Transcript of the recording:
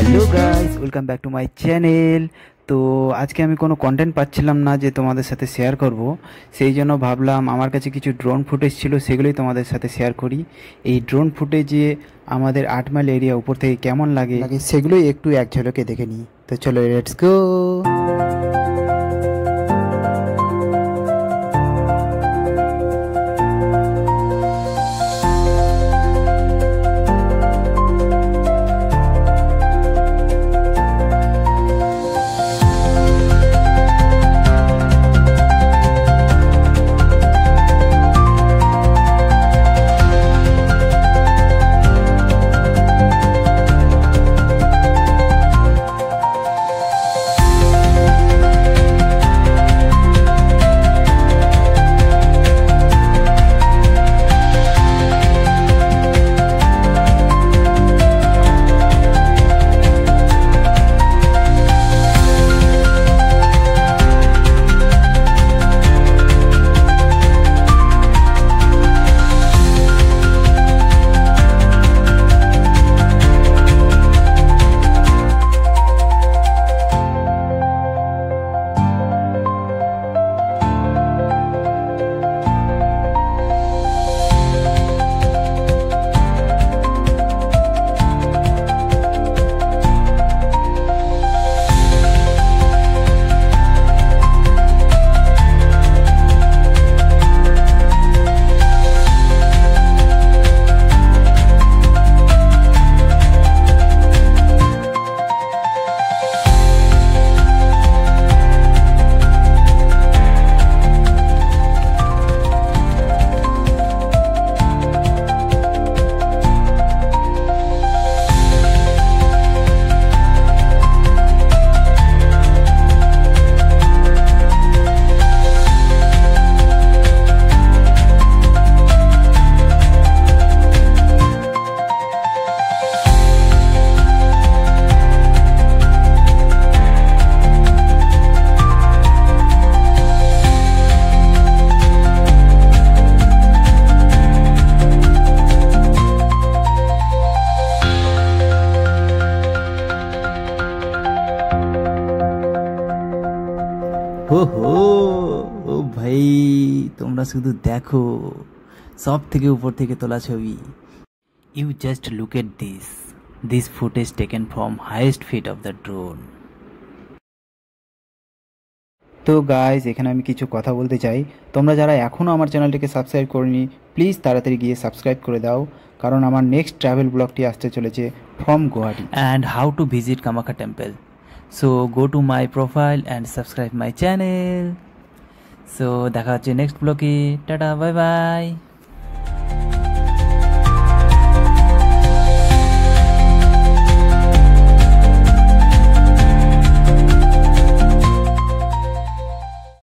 Hello guys, welcome back to my channel. তো আজকে আমি কোনো কন্টেন্ট পাচ্ছিলাম না যে তোমাদের সাথে শেয়ার করব, সেই জন্য ভাবলাম আমার কাছে কিছু ড্রোন ফুটেজ ছিল, সেগুলোই তোমাদের সাথে শেয়ার করি। এই ড্রোন ফুটেজে আমাদের 8 মাইল এরিয়া উপর থেকে কেমন লাগে সেগুলোই একটু এক ঝলকে দেখে নিই। তো চলো, লেটস গো। हो ओ भाई, তোমরা শুধু দেখো, সব থেকে উপর থেকে তোলা ছবি। You just look at this footage taken from highest feet of the drone. তো গাইজ, এখানে আমি কিছু কথা বলতে চাই। তোমরা যারা এখনও আমার চ্যানেলটিকে সাবস্ক্রাইব করনি, প্লিজ তাড়াতাড়ি গিয়ে সাবস্ক্রাইব করে দাও, কারণ আমার নেক্সট ট্রাভেল ব্লগটি আসতে চলেছে from Guwahati and how to visit Kamakhya temple. So go to my profile and subscribe my channel. So দেখা হচ্ছে নেক্সট ব্লগে। Tata, bye bye.